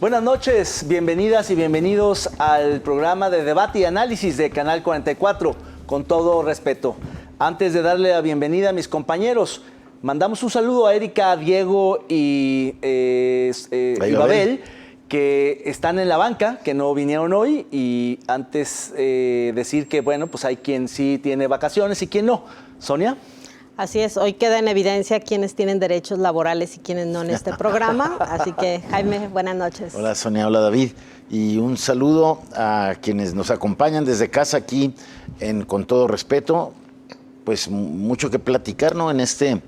Buenas noches, bienvenidas y bienvenidos al programa de debate y análisis de Canal 44, con todo respeto. Antes de darle la bienvenida a mis compañeros, mandamos un saludo a Erika, Diego y Babel, que están en la banca, que no vinieron hoy, y antes decir que, bueno, pues hay quien sí tiene vacaciones y quien no. Sonia. Así es, hoy queda en evidencia quiénes tienen derechos laborales y quiénes no en este programa. Así que, Jaime, buenas noches. Hola, Sonia, hola, David. Y un saludo a quienes nos acompañan desde casa aquí Con Todo Respeto. Pues mucho que platicar, ¿no? En este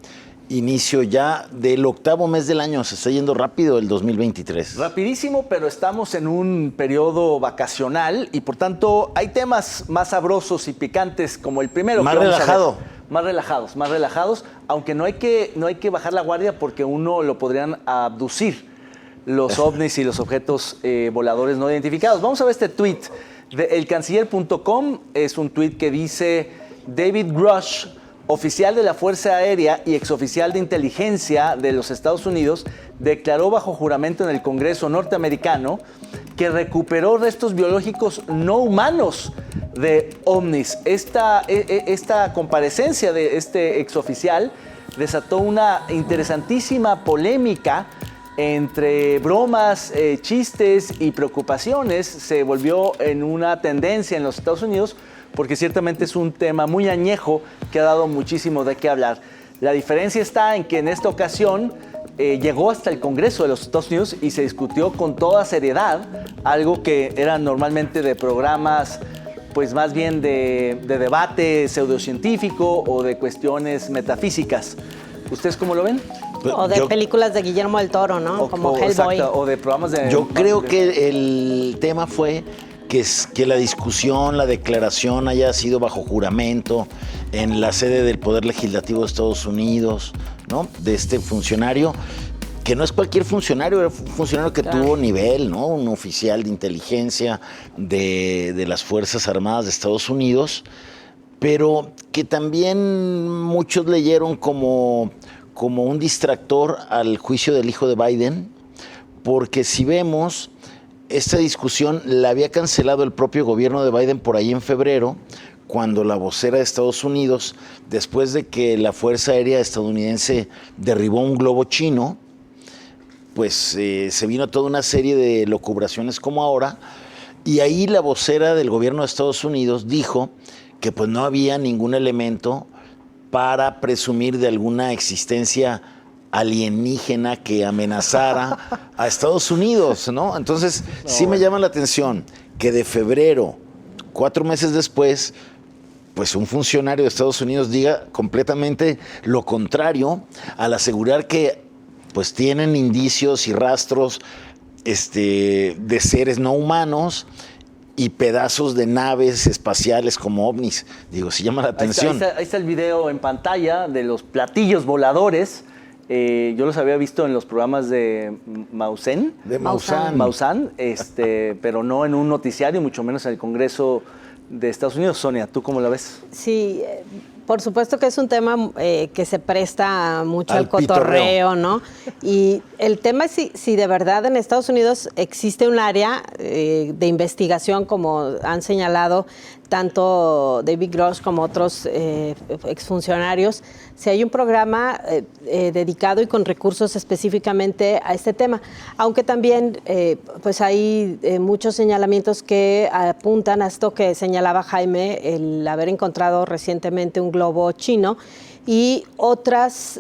inicio ya del 8º mes del año. Se está yendo rápido el 2023. Rapidísimo, pero estamos en un periodo vacacional y por tanto hay temas más sabrosos y picantes como el primero. Más relajado. Más relajados, aunque no hay que bajar la guardia porque uno lo podrían abducir, los ovnis y los objetos voladores no identificados. Vamos a ver este tweet de elcanciller.com. Es un tweet que dice: David Grush, oficial de la Fuerza Aérea y exoficial de inteligencia de los Estados Unidos, declaró bajo juramento en el Congreso norteamericano que recuperó restos biológicos no humanos de ovnis. Esta comparecencia de este exoficial desató una interesantísima polémica entre bromas, chistes y preocupaciones. Se volvió en una tendencia en los Estados Unidos porque ciertamente es un tema muy añejo que ha dado muchísimo de qué hablar. La diferencia está en que en esta ocasión llegó hasta el Congreso de los Estados Unidos y se discutió con toda seriedad, algo que era normalmente de programas, pues más bien de debate pseudocientífico o de cuestiones metafísicas. ¿Ustedes cómo lo ven? O de películas de Guillermo del Toro, ¿no? Como Hellboy. Exacto, o de programas de... Yo creo que el tema fue que la discusión, la declaración haya sido bajo juramento en la sede del Poder Legislativo de Estados Unidos, ¿no? De este funcionario, que no es cualquier funcionario, era un funcionario que tuvo nivel, ¿no? Un oficial de inteligencia de las Fuerzas Armadas de Estados Unidos, pero que también muchos leyeron como un distractor al juicio del hijo de Biden, porque si vemos, esta discusión la había cancelado el propio gobierno de Biden por ahí en febrero, cuando la vocera de Estados Unidos, después de que la Fuerza Aérea estadounidense derribó un globo chino, pues se vino toda una serie de locubraciones como ahora, y ahí la vocera del gobierno de Estados Unidos dijo que pues no había ningún elemento para presumir de alguna existencia alienígena que amenazara a Estados Unidos, ¿no? Entonces, sí me llama la atención que de febrero, 4 meses después, pues un funcionario de Estados Unidos diga completamente lo contrario, al asegurar que pues tienen indicios y rastros de seres no humanos y pedazos de naves espaciales como ovnis. Digo, sí llama la atención. Ahí está el video en pantalla de los platillos voladores. Yo los había visto en los programas de Maussan. Pero no en un noticiario, mucho menos en el Congreso de Estados Unidos. Sonia, ¿tú cómo la ves? Sí, por supuesto que es un tema que se presta mucho al cotorreo, ¿no? Y el tema es si de verdad en Estados Unidos existe un área de investigación, como han señalado tanto David Grush como otros exfuncionarios, si hay un programa dedicado y con recursos específicamente a este tema. Aunque también pues hay muchos señalamientos que apuntan a esto que señalaba Jaime, el haber encontrado recientemente un globo chino y otras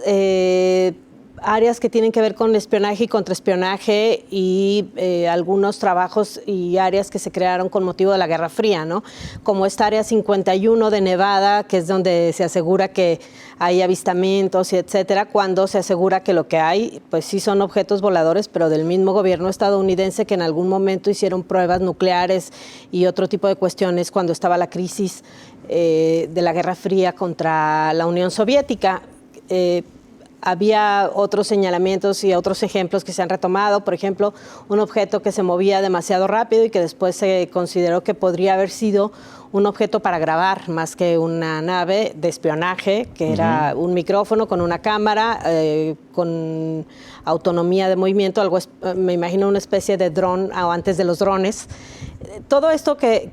áreas que tienen que ver con espionaje y contraespionaje y algunos trabajos y áreas que se crearon con motivo de la Guerra Fría, ¿no? Como esta área 51 de Nevada, que es donde se asegura que hay avistamientos y etcétera, cuando se asegura que lo que hay, pues sí son objetos voladores, pero del mismo gobierno estadounidense que en algún momento hicieron pruebas nucleares y otro tipo de cuestiones cuando estaba la crisis de la Guerra Fría contra la Unión Soviética. había otros señalamientos y otros ejemplos que se han retomado. Por ejemplo, un objeto que se movía demasiado rápido y que después se consideró que podría haber sido un objeto para grabar más que una nave de espionaje, que era un micrófono con una cámara, con autonomía de movimiento, me imagino una especie de dron o antes de los drones. Todo esto que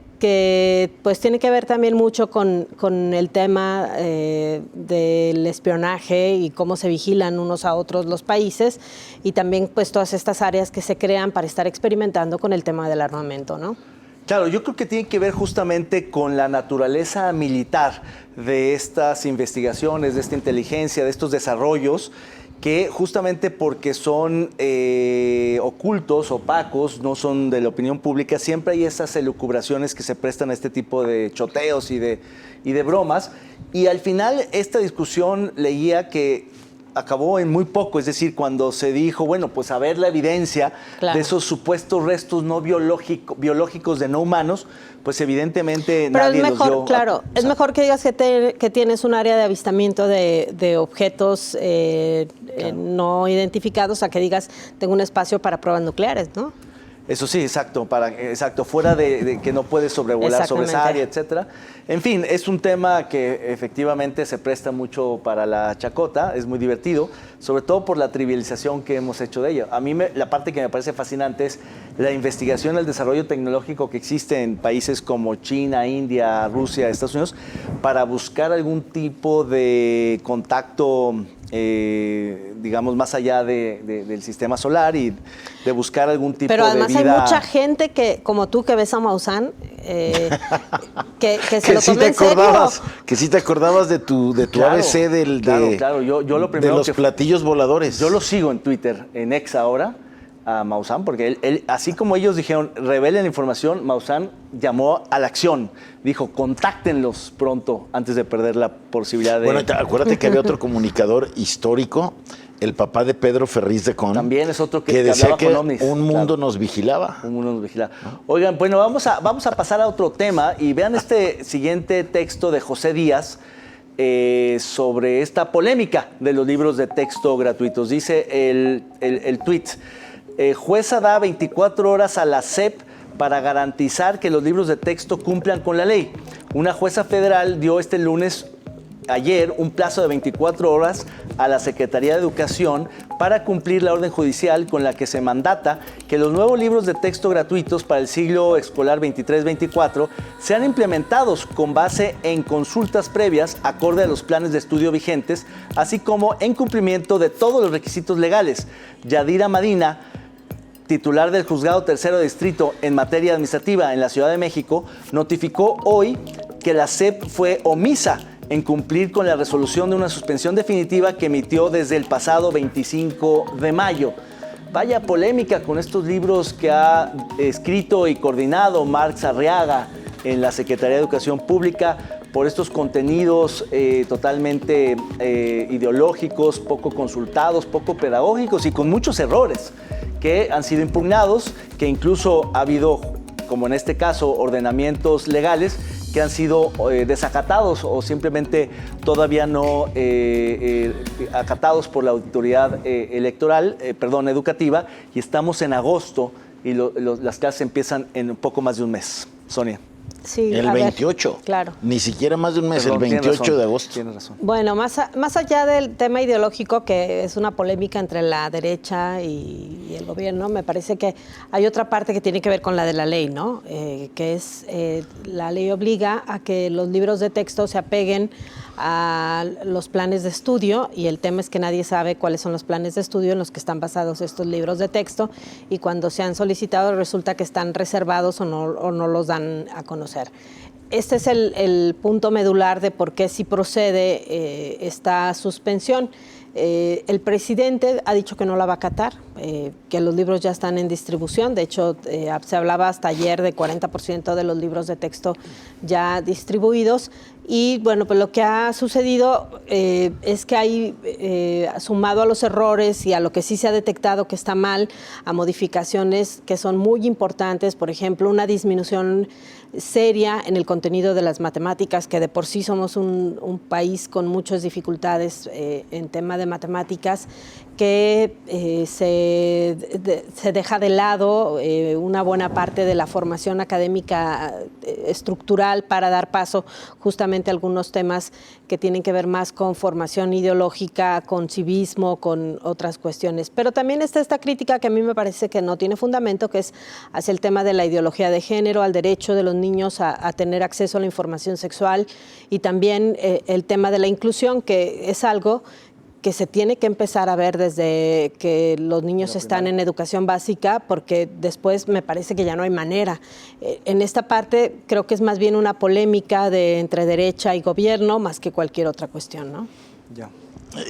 pues tiene que ver también mucho con el tema del espionaje y cómo se vigilan unos a otros los países, y también pues todas estas áreas que se crean para estar experimentando con el tema del armamento, ¿no? Claro, yo creo que tiene que ver justamente con la naturaleza militar de estas investigaciones, de esta inteligencia, de estos desarrollos, que justamente porque son ocultos, opacos, no son de la opinión pública, siempre hay esas elucubraciones que se prestan a este tipo de choteos y de bromas. Y al final esta discusión leía que acabó en muy poco, es decir, cuando se dijo, bueno, pues a ver la evidencia de esos supuestos restos no biológicos de no humanos, pues evidentemente pero nadie es mejor, los dio. Claro, es mejor que digas que tienes un área de avistamiento de objetos no identificados a que digas tengo un espacio para pruebas nucleares, ¿no? Eso sí, exacto, fuera de que no puedes sobrevolar sobre esa área, etcétera. En fin, es un tema que efectivamente se presta mucho para la chacota, es muy divertido, sobre todo por la trivialización que hemos hecho de ella. A mí la parte que me parece fascinante es la investigación, el desarrollo tecnológico que existe en países como China, India, Rusia, Estados Unidos, para buscar algún tipo de contacto, digamos, más allá del sistema solar y de buscar algún tipo de vida. Pero además hay mucha gente que, como tú, que ves a Maussan, que se lo tome en serio. Que sí te acordabas de tu Claro, ABC claro. Yo lo primero de los platillos voladores. Yo lo sigo en Twitter, en X ahora, a Maussan, porque él, así como ellos dijeron, revelen la información, Maussan llamó a la acción. Dijo, contáctenlos pronto antes de perder la posibilidad de... Bueno, acuérdate que había otro comunicador histórico, el papá de Pedro Ferriz de Con. También es otro que decía hablaba que con ovnis. un mundo nos vigilaba. Un mundo nos vigilaba. Oigan, bueno, vamos a pasar a otro tema y vean este siguiente texto de José Díaz sobre esta polémica de los libros de texto gratuitos. Dice el tuit, jueza da 24 horas a la SEP para garantizar que los libros de texto cumplan con la ley. Una jueza federal dio ayer un plazo de 24 horas a la Secretaría de Educación para cumplir la orden judicial con la que se mandata que los nuevos libros de texto gratuitos para el ciclo escolar 23-24 sean implementados con base en consultas previas acorde a los planes de estudio vigentes, así como en cumplimiento de todos los requisitos legales. Yadira Madina, titular del Juzgado Tercero Distrito en materia administrativa en la Ciudad de México, notificó hoy que la SEP fue omisa en cumplir con la resolución de una suspensión definitiva que emitió desde el pasado 25 de mayo. Vaya polémica con estos libros que ha escrito y coordinado Marx Arriaga en la Secretaría de Educación Pública por estos contenidos totalmente ideológicos, poco consultados, poco pedagógicos y con muchos errores que han sido impugnados, que incluso ha habido, como en este caso, ordenamientos legales que han sido desacatados o simplemente todavía no acatados por la autoridad educativa, y estamos en agosto y las clases empiezan en un poco más de un mes. Sonia. Sí, el 28. Claro. Ni siquiera más de un mes, Perdón, el 28 razón, de agosto. Tienes razón. Bueno, más allá del tema ideológico, que es una polémica entre la derecha y el gobierno, me parece que hay otra parte que tiene que ver con la de la ley, ¿no? Que es, la ley obliga a que los libros de texto se apeguen a los planes de estudio, y el tema es que nadie sabe cuáles son los planes de estudio en los que están basados estos libros de texto, y cuando se han solicitado resulta que están reservados o no los dan a conocer. Este es el punto medular de por qué sí procede esta suspensión. El presidente ha dicho que no la va a acatar, que los libros ya están en distribución. De hecho, se hablaba hasta ayer de 40% de los libros de texto ya distribuidos. Y bueno, pues lo que ha sucedido es que hay, sumado a los errores y a lo que sí se ha detectado que está mal, a modificaciones que son muy importantes, por ejemplo, una disminución seria en el contenido de las matemáticas, que de por sí somos un país con muchas dificultades en tema de matemáticas, que se deja de lado una buena parte de la formación académica estructural para dar paso justamente a algunos temas que tienen que ver más con formación ideológica, con civismo, con otras cuestiones. Pero también está esta crítica que a mí me parece que no tiene fundamento, que es hacia el tema de la ideología de género, al derecho de los niños a tener acceso a la información sexual, y también el tema de la inclusión, que es algo que se tiene que empezar a ver desde que los niños están en educación básica, porque después me parece que ya no hay manera. En esta parte creo que es más bien una polémica entre derecha y gobierno más que cualquier otra cuestión, ¿no? Ya.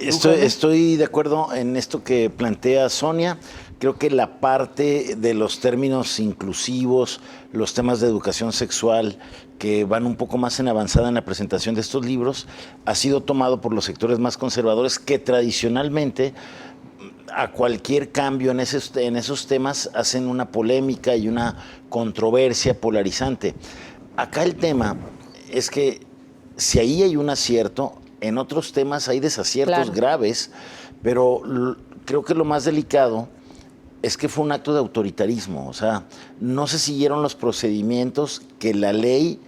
Estoy de acuerdo en esto que plantea Sonia. Creo que la parte de los términos inclusivos, los temas de educación sexual, que van un poco más en avanzada en la presentación de estos libros, ha sido tomado por los sectores más conservadores, que tradicionalmente a cualquier cambio en esos temas hacen una polémica y una controversia polarizante. Acá el tema es que si ahí hay un acierto, en otros temas hay desaciertos graves, pero creo que lo más delicado es que fue un acto de autoritarismo. O sea, no se siguieron los procedimientos que la ley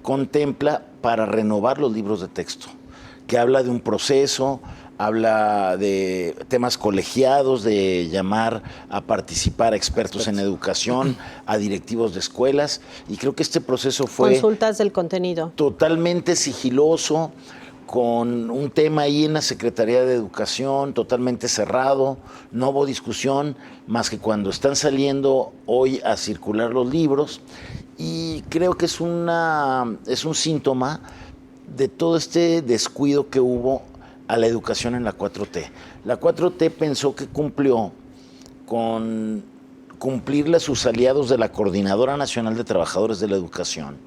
contempla para renovar los libros de texto, que habla de un proceso, habla de temas colegiados, de llamar a participar a expertos en educación, a directivos de escuelas, y creo que este proceso fue... Consultas del contenido. Totalmente sigiloso, con un tema ahí en la Secretaría de Educación totalmente cerrado, no hubo discusión más que cuando están saliendo hoy a circular los libros, y creo que es un síntoma de todo este descuido que hubo a la educación en la 4T. La 4T pensó que cumplió con cumplirle a sus aliados de la Coordinadora Nacional de Trabajadores de la Educación,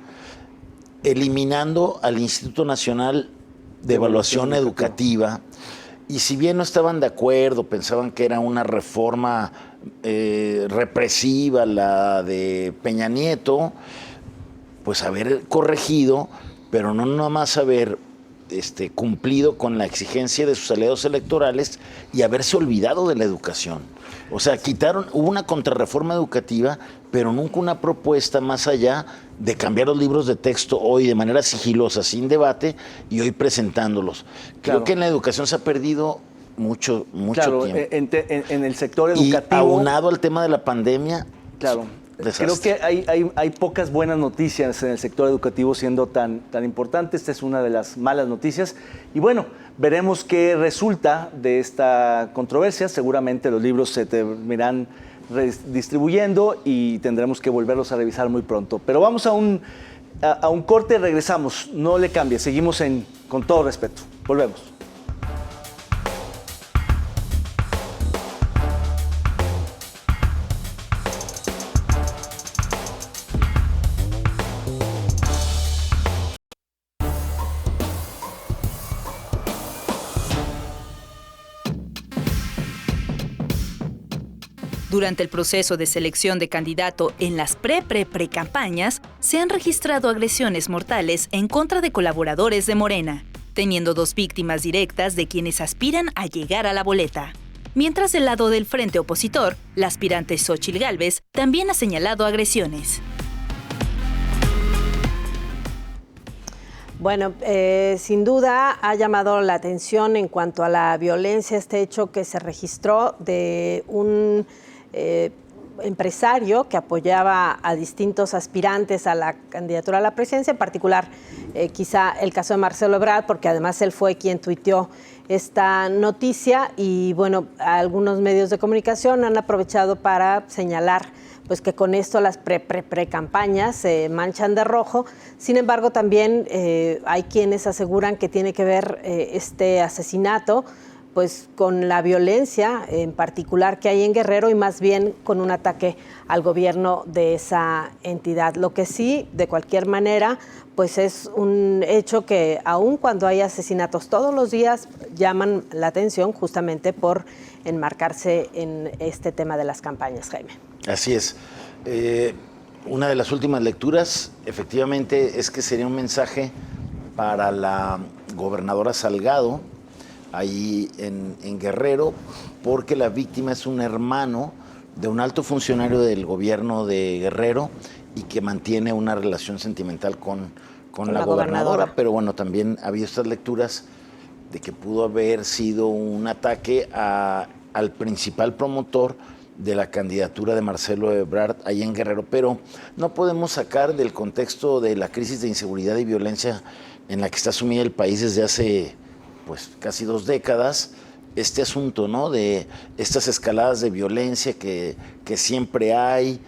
eliminando al Instituto Nacional de Evaluación Educativa, y si bien no estaban de acuerdo, pensaban que era una reforma represiva la de Peña Nieto, pues haber corregido, pero no nada más haber cumplido con la exigencia de sus aliados electorales y haberse olvidado de la educación. O sea, hubo una contrarreforma educativa, pero nunca una propuesta más allá de cambiar los libros de texto hoy de manera sigilosa, sin debate, y hoy presentándolos. Creo que en la educación se ha perdido mucho tiempo. En el sector educativo. Y aunado al tema de la pandemia. Claro. Desastre. Creo que hay pocas buenas noticias en el sector educativo siendo tan importante. Esta es una de las malas noticias. Y bueno, veremos qué resulta de esta controversia. Seguramente los libros se terminarán distribuyendo y tendremos que volverlos a revisar muy pronto. Pero vamos a un corte, regresamos. No le cambie, seguimos con todo respeto. Volvemos. Durante el proceso de selección de candidato en las pre-campañas, se han registrado agresiones mortales en contra de colaboradores de Morena, teniendo 2 víctimas directas de quienes aspiran a llegar a la boleta. Mientras del lado del frente opositor, la aspirante Xóchitl Gálvez también ha señalado agresiones. Bueno, sin duda ha llamado la atención en cuanto a la violencia este hecho que se registró de un empresario que apoyaba a distintos aspirantes a la candidatura a la presidencia, en particular quizá el caso de Marcelo Ebrard, porque además él fue quien tuiteó esta noticia, y bueno, algunos medios de comunicación han aprovechado para señalar pues que con esto las pre-campañas se manchan de rojo. Sin embargo, también hay quienes aseguran que tiene que ver este asesinato pues con la violencia en particular que hay en Guerrero y más bien con un ataque al gobierno de esa entidad. Lo que sí, de cualquier manera, pues es un hecho que aun cuando hay asesinatos todos los días llaman la atención justamente por enmarcarse en este tema de las campañas, Jaime. Así es. Una de las últimas lecturas, efectivamente, es que sería un mensaje para la gobernadora Salgado, ahí en Guerrero, porque la víctima es un hermano de un alto funcionario del gobierno de Guerrero y que mantiene una relación sentimental con la gobernadora. Pero bueno, también ha habido estas lecturas de que pudo haber sido un ataque al principal promotor de la candidatura de Marcelo Ebrard ahí en Guerrero, pero no podemos sacar del contexto de la crisis de inseguridad y violencia en la que está sumida el país desde hace pues casi 2 décadas, este asunto, ¿no? De estas escaladas de violencia que siempre hay,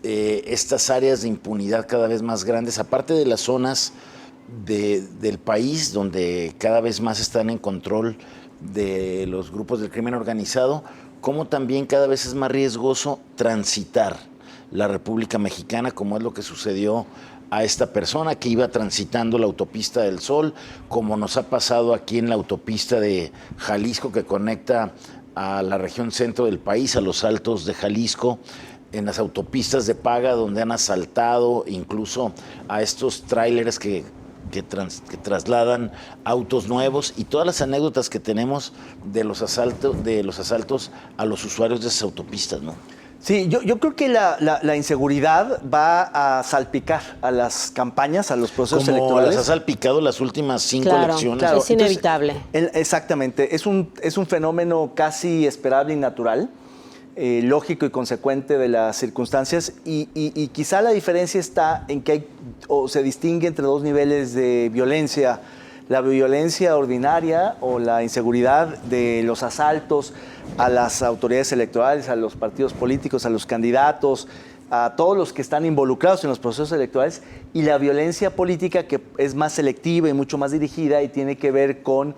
estas áreas de impunidad cada vez más grandes, aparte de las zonas del país donde cada vez más están en control de los grupos del crimen organizado, como también cada vez es más riesgoso transitar la República Mexicana, como es lo que sucedió a esta persona que iba transitando la autopista del Sol, como nos ha pasado aquí en la autopista de Jalisco que conecta a la región centro del país, a los Altos de Jalisco, en las autopistas de paga donde han asaltado incluso a estos tráileres que trasladan autos nuevos, y todas las anécdotas que tenemos de los asaltos a los usuarios de esas autopistas, ¿no? Sí, yo creo que la inseguridad va a salpicar a las campañas, a los procesos electorales. Las ha salpicado las últimas 5 elecciones. Claro, es inevitable. Exactamente, es un fenómeno casi esperable y natural, lógico y consecuente de las circunstancias, y quizá la diferencia está en que se distingue entre 2 niveles de violencia: la violencia ordinaria o la inseguridad de los asaltos a las autoridades electorales, a los partidos políticos, a los candidatos, a todos los que están involucrados en los procesos electorales, y la violencia política, que es más selectiva y mucho más dirigida y tiene que ver con,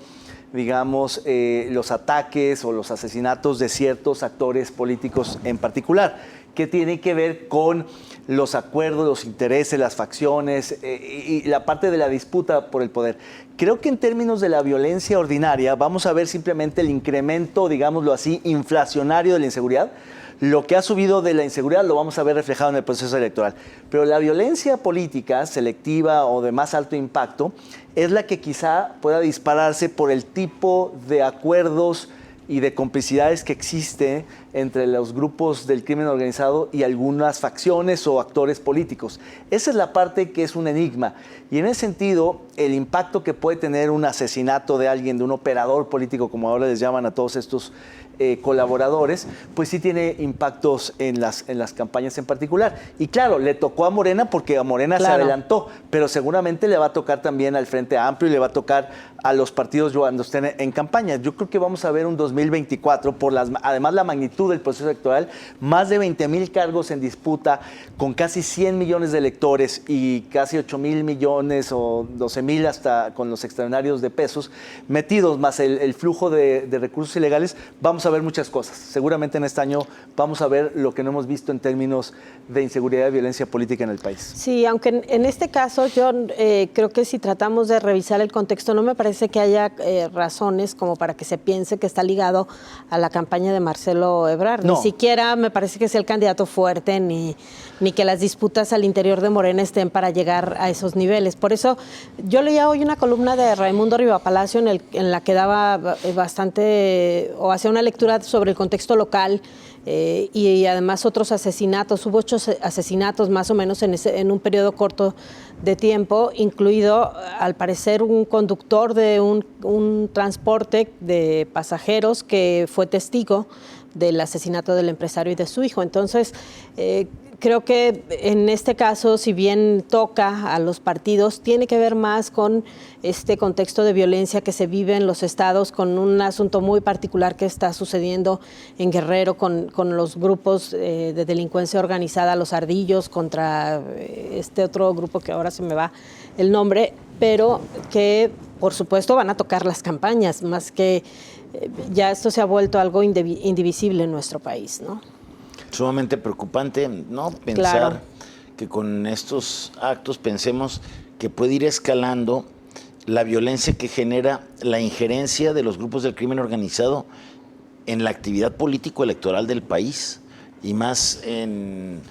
digamos, los ataques o los asesinatos de ciertos actores políticos en particular, que tiene que ver con los acuerdos, los intereses, las facciones y la parte de la disputa por el poder. Creo que en términos de la violencia ordinaria vamos a ver simplemente el incremento, digámoslo así, inflacionario de la inseguridad. Lo que ha subido de la inseguridad lo vamos a ver reflejado en el proceso electoral. Pero la violencia política selectiva o de más alto impacto es la que quizá pueda dispararse por el tipo de acuerdos y de complicidades que existe entre los grupos del crimen organizado y algunas facciones o actores políticos. Esa es la parte que es un enigma. Y en ese sentido, el impacto que puede tener un asesinato de alguien, de un operador político, como ahora les llaman a todos estos colaboradores, pues sí tiene impactos en las campañas en particular. Y claro, le tocó a Morena porque a Morena se adelantó, pero seguramente le va a tocar también al Frente Amplio y le va a tocar a los partidos cuando estén en campaña. Yo creo que vamos a ver un 2024, además la magnitud del proceso electoral, más de 20,000 cargos en disputa, con casi 100 millones de electores y casi 8,000 millones o 12,000 hasta con los extraordinarios de pesos metidos, más el flujo de recursos ilegales. Vamos a ver muchas cosas. Seguramente en este año vamos a ver lo que no hemos visto en términos de inseguridad y violencia política en el país. Sí, aunque en este caso yo creo que si tratamos de revisar el contexto, no me parece que haya razones como para que se piense que está ligado a la campaña de Marcelo Ebrard. No. Ni siquiera me parece que sea el candidato fuerte, ni que las disputas al interior de Morena estén para llegar a esos niveles. Por eso yo leía hoy una columna de Raimundo Rivapalacio en la que daba bastante, o hacía una lectura sobre el contexto local y además otros asesinatos. Hubo 8 asesinatos más o menos en un periodo corto de tiempo, incluido al parecer un conductor de un transporte de pasajeros que fue testigo del asesinato del empresario y de su hijo. Entonces, creo que en este caso, si bien toca a los partidos, tiene que ver más con este contexto de violencia que se vive en los estados, con un asunto muy particular que está sucediendo en Guerrero con los grupos de delincuencia organizada, los Ardillos, contra este otro grupo que ahora se me va el nombre, pero que por supuesto van a tocar las campañas, más que ya esto se ha vuelto algo indivisible en nuestro país, ¿no? Sumamente preocupante, ¿no? Pensar Claro. que con estos actos pensemos que puede ir escalando la violencia que genera la injerencia de los grupos del crimen organizado en la actividad político-electoral del país y más en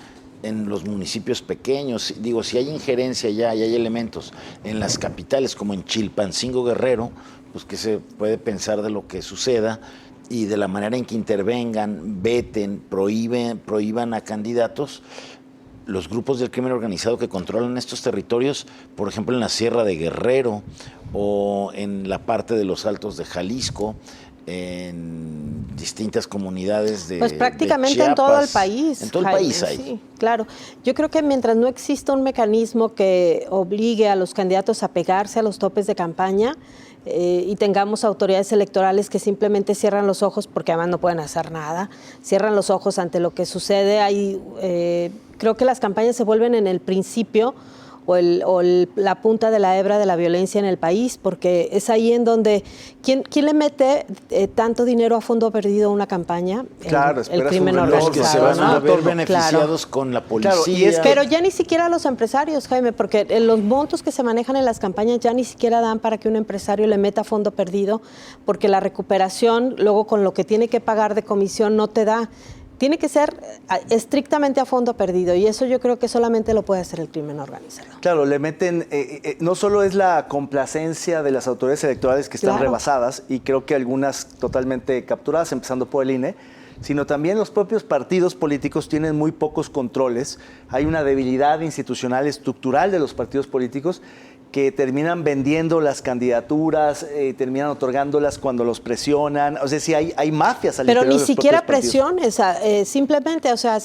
los municipios pequeños. Digo, si hay injerencia ya y hay elementos en las capitales como en Chilpancingo, Guerrero, pues qué se puede pensar de lo que suceda y de la manera en que intervengan, veten, prohíban a candidatos. Los grupos del crimen organizado que controlan estos territorios, por ejemplo en la Sierra de Guerrero o en la parte de los Altos de Jalisco, en distintas comunidades de Pues prácticamente de en todo el Chiapas. país. En todo el Jaime, país hay. Sí, claro. Yo creo que mientras no exista un mecanismo que obligue a los candidatos a pegarse a los topes de campaña y tengamos autoridades electorales que simplemente cierran los ojos porque además no pueden hacer nada, cierran los ojos ante lo que sucede, creo que las campañas se vuelven en el principio la punta de la hebra de la violencia en el país, porque es ahí en donde, ¿quién le mete tanto dinero a fondo perdido a una campaña? Claro, el crimen un Los reloj, que se organizado, van ¿no? a ver Claro. beneficiados con la policía. Claro, y es que- Pero ya ni siquiera los empresarios, Jaime, porque los montos que se manejan en las campañas ya ni siquiera dan para que un empresario le meta a fondo perdido, porque la recuperación, luego con lo que tiene que pagar de comisión, no te da. Tiene que ser estrictamente a fondo perdido, y eso yo creo que solamente lo puede hacer el crimen organizado. Claro, le meten, no solo es la complacencia de las autoridades electorales que están Claro. rebasadas, y creo que algunas totalmente capturadas, empezando por el INE, sino también los propios partidos políticos tienen muy pocos controles. Hay una debilidad institucional, estructural de los partidos políticos que terminan vendiendo las candidaturas, terminan otorgándolas cuando los presionan. O sea, sí hay mafias al Pero interior ni de los siquiera propios partidos. presiones, simplemente, o sea,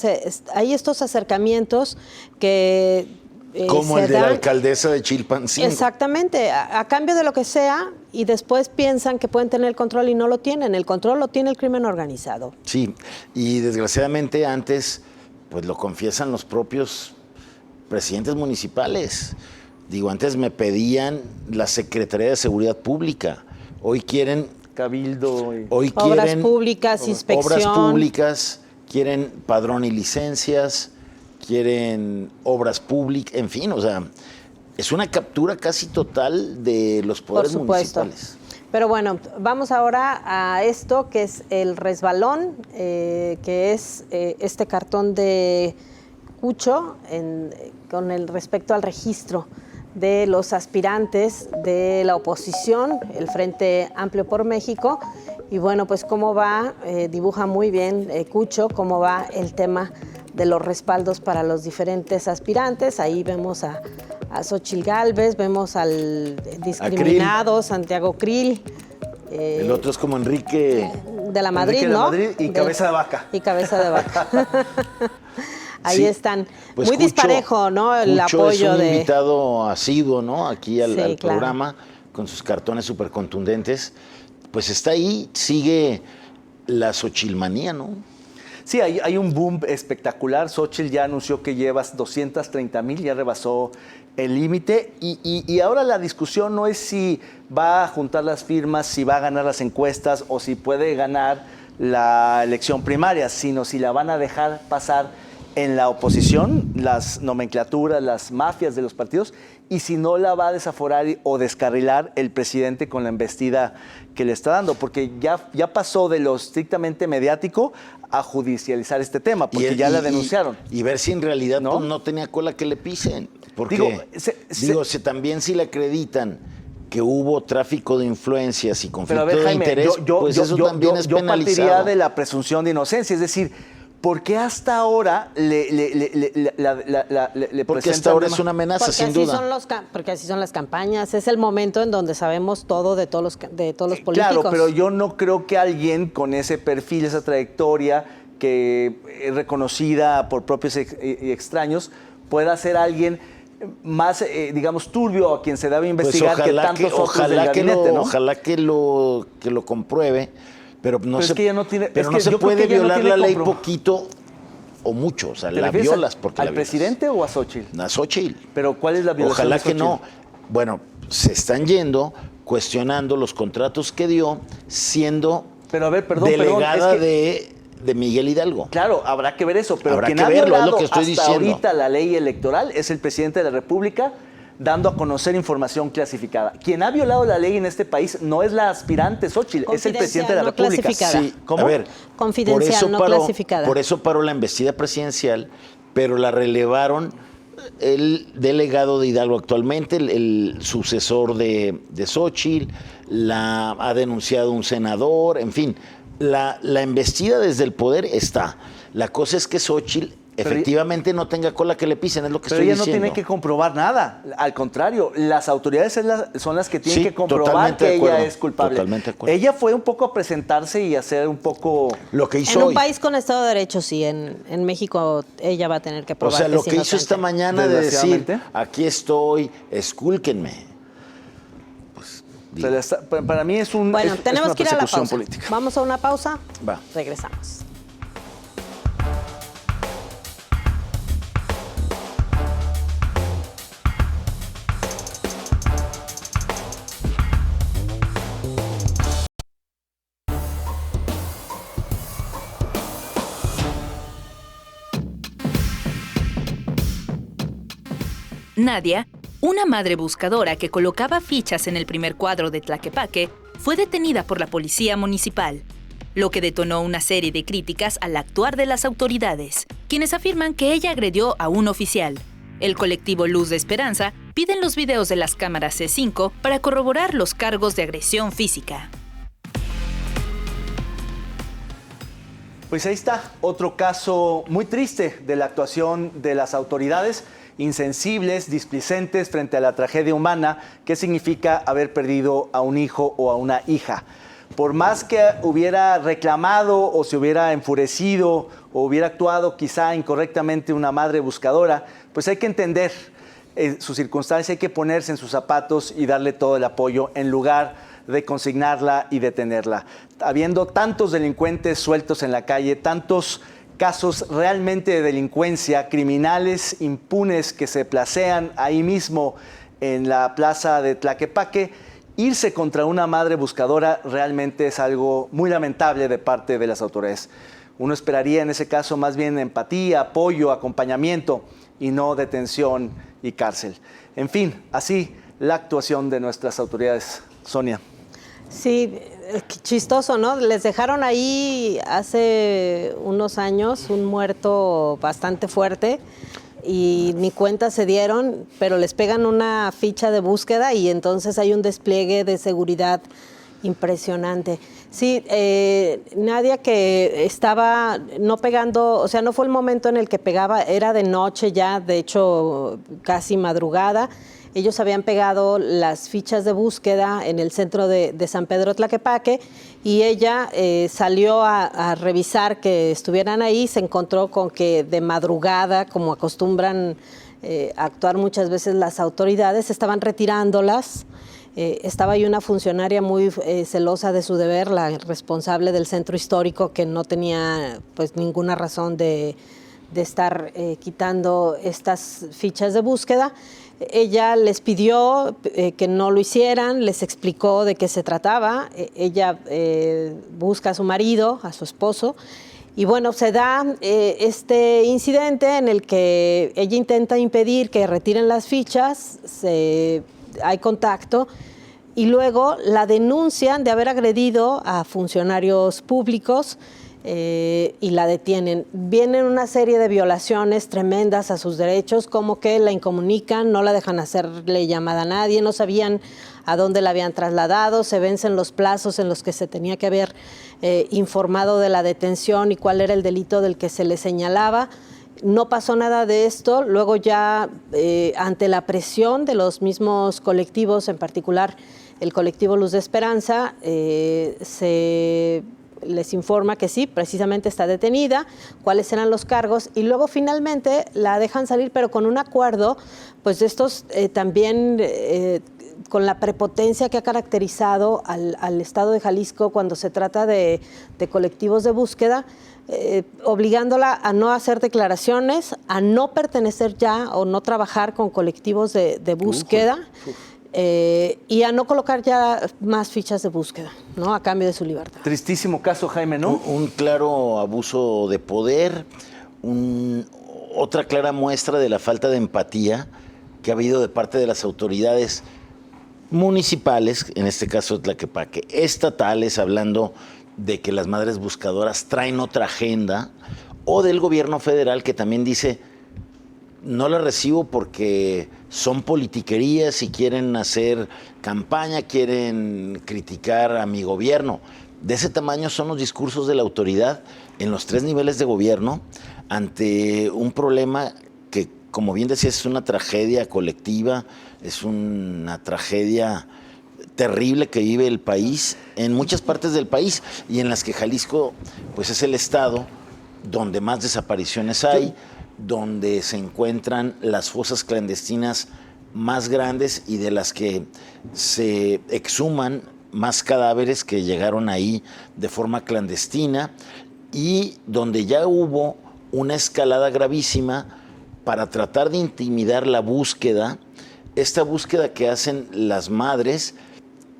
hay estos acercamientos que como se el de la dan. alcaldesa de Chilpancingo. Exactamente, a cambio de lo que sea, y después piensan que pueden tener el control y no lo tienen. El control lo tiene el crimen organizado. Sí, y desgraciadamente antes, pues lo confiesan los propios presidentes municipales. Digo, antes me pedían la Secretaría de Seguridad Pública. Hoy quieren, Cabildo. hoy Obras quieren públicas, inspección. obras públicas, quieren padrón y licencias, quieren obras públicas, en fin, o sea, es una captura casi total de los Por poderes supuesto. municipales. Pero bueno, vamos ahora a esto que es el resbalón, que es este cartón de Cucho con el respecto al registro de los aspirantes de la oposición, el Frente Amplio por México. Y bueno, pues cómo va, dibuja muy bien Cucho, cómo va el tema de los respaldos para los diferentes aspirantes. Ahí vemos a Xóchitl Gálvez, vemos al discriminado Santiago Krill. El otro es como Enrique De la Madrid, Enrique de la ¿no? Madrid y cabeza de vaca. Y cabeza de vaca. Ahí Sí, están. pues Muy Cucho- disparejo, ¿no? El Cucho apoyo es un de... invitado asiduo, ¿no? Aquí al Sí, claro. programa, con sus cartones súper contundentes. Pues está ahí, sigue la xochilmanía, ¿no? Sí, hay un boom espectacular. Xóchitl ya anunció que lleva 230,000, ya rebasó el límite. Y ahora la discusión no es si va a juntar las firmas, si va a ganar las encuestas o si puede ganar la elección primaria, sino si la van a dejar pasar en la oposición, las nomenclaturas, las mafias de los partidos, y si no la va a desaforar o descarrilar el presidente con la embestida que le está dando, porque ya pasó de lo estrictamente mediático a judicializar este tema, porque ya la denunciaron. Y ver si en realidad ¿No? pues, no tenía cola que le pisen. Porque, Digo, también si le acreditan que hubo tráfico de influencias y Pero conflicto a ver, de Jaime, interés, pues eso también es yo penalizado. partiría de la presunción de inocencia, es decir, ¿por qué hasta ahora le Porque presentan hasta ahora tema? es una amenaza, Porque sin así duda. porque así son las campañas. Es el momento en donde sabemos todo de todos los políticos. Claro, pero yo no creo que alguien con ese perfil, esa trayectoria, que es reconocida por propios y extraños, pueda ser alguien más, digamos, turbio a quien se debe investigar que tantos otros del gabinete, ¿no? Ojalá que lo compruebe, pero no Pero se, es que ya no tiene- pero es no que se yo creo puede que ya no violar tiene la ley compro- poquito o mucho, o sea, ¿Te la refieres violas porque al la violas. presidente o a Xóchitl? A Xóchitl. Pero ¿cuál es la violación Ojalá de que Xóchitl? no. Bueno, se están yendo cuestionando los contratos que dio siendo Pero a ver, perdón, delegada es que, de Miguel Hidalgo. Claro, habrá que ver eso, pero Habrá quien que ha verlo, es violado lo que estoy hasta diciendo. ahorita la ley electoral es el presidente de la República, dando a conocer información clasificada. Quien ha violado la ley en este país no es la aspirante Xóchitl, es el presidente de la no República. clasificada. Sí, ¿Cómo? a ver, Confidencial, no clasificada. Por eso paró la embestida presidencial, pero la relevaron el delegado de Hidalgo actualmente, el sucesor de Xóchitl, la ha denunciado un senador, en fin, la embestida desde el poder está. La cosa es que Xóchitl efectivamente no tenga cola que le pisen, es lo que Pero estoy ella no diciendo. tiene que comprobar nada. Al contrario, las autoridades son las que tienen Sí, que comprobar totalmente que de acuerdo, ella es culpable. totalmente de acuerdo. Ella fue un poco a presentarse y a hacer un poco... Lo que hizo En un hoy. país con Estado de Derecho, sí. En México ella va a tener que O probar sea, lo es que hizo inocente. esta mañana de decir, Desgraciadamente. aquí estoy, escúlquenme. Pues, digo, para mí es un Bueno, es tenemos una que ir a la persecución pausa. política. Vamos a una pausa. Va. Regresamos. Nadia, una madre buscadora que colocaba fichas en el primer cuadro de Tlaquepaque, fue detenida por la policía municipal, lo que detonó una serie de críticas al actuar de las autoridades, quienes afirman que ella agredió a un oficial. El colectivo Luz de Esperanza piden los videos de las cámaras C5 para corroborar los cargos de agresión física. Pues ahí está, otro caso muy triste de la actuación de las autoridades, insensibles, displicentes frente a la tragedia humana que significa haber perdido a un hijo o a una hija. Por más que hubiera reclamado o se hubiera enfurecido o hubiera actuado quizá incorrectamente una madre buscadora, pues hay que entender su circunstancia, hay que ponerse en sus zapatos y darle todo el apoyo en lugar de consignarla y detenerla. Habiendo tantos delincuentes sueltos en la calle, tantos casos realmente de delincuencia, criminales impunes que se placean ahí mismo en la plaza de Tlaquepaque, irse contra una madre buscadora realmente es algo muy lamentable de parte de las autoridades. Uno esperaría en ese caso más bien empatía, apoyo, acompañamiento y no detención y cárcel. En fin, así la actuación de nuestras autoridades. Sonia. Sí, qué chistoso, ¿no? Les dejaron ahí hace unos años un muerto bastante fuerte y ni cuenta se dieron, pero les pegan una ficha de búsqueda y entonces hay un despliegue de seguridad impresionante. Sí, Nadia que estaba no pegando, o sea, no fue el momento en el que pegaba, era de noche ya, de hecho casi madrugada. Ellos habían pegado las fichas de búsqueda en el centro de San Pedro Tlaquepaque y ella salió a revisar que estuvieran ahí, se encontró con que de madrugada, como acostumbran actuar muchas veces las autoridades, estaban retirándolas. Estaba ahí una funcionaria muy celosa de su deber, la responsable del centro histórico, que no tenía pues ninguna razón de estar quitando estas fichas de búsqueda. Ella les pidió que no lo hicieran, les explicó de qué se trataba. Ella busca a su marido, a su esposo, y bueno, se da este incidente en el que ella intenta impedir que retiren las fichas, hay contacto, y luego la denuncian de haber agredido a funcionarios públicos. Y la detienen. Vienen una serie de violaciones tremendas a sus derechos, como que la incomunican, no la dejan hacerle llamada a nadie, no sabían a dónde la habían trasladado, se vencen los plazos en los que se tenía que haber informado de la detención y cuál era el delito del que se le señalaba. No pasó nada de esto. Luego ya ante la presión de los mismos colectivos, en particular el colectivo Luz de Esperanza, les informa que sí, precisamente está detenida, cuáles eran los cargos, y luego finalmente la dejan salir, pero con un acuerdo, pues de estos también con la prepotencia que ha caracterizado al Estado de Jalisco cuando se trata de colectivos de búsqueda, obligándola a no hacer declaraciones, a no pertenecer ya o no trabajar con colectivos de búsqueda. y a no colocar ya más fichas de búsqueda, ¿no? A cambio de su libertad. Tristísimo caso, Jaime, ¿no? Un claro abuso de poder, otra clara muestra de la falta de empatía que ha habido de parte de las autoridades municipales, en este caso Tlaquepaque, estatales, hablando de que las madres buscadoras traen otra agenda, o del gobierno federal que también dice, no la recibo porque son politiquerías y quieren hacer campaña, quieren criticar a mi gobierno. De ese tamaño son los discursos de la autoridad en los 3 niveles de gobierno ante un problema que, como bien decías, es una tragedia colectiva, es una tragedia terrible que vive el país en muchas partes del país y en las que Jalisco pues es el estado donde más desapariciones hay, donde se encuentran las fosas clandestinas más grandes y de las que se exhuman más cadáveres que llegaron ahí de forma clandestina y donde ya hubo una escalada gravísima para tratar de intimidar la búsqueda, esta búsqueda que hacen las madres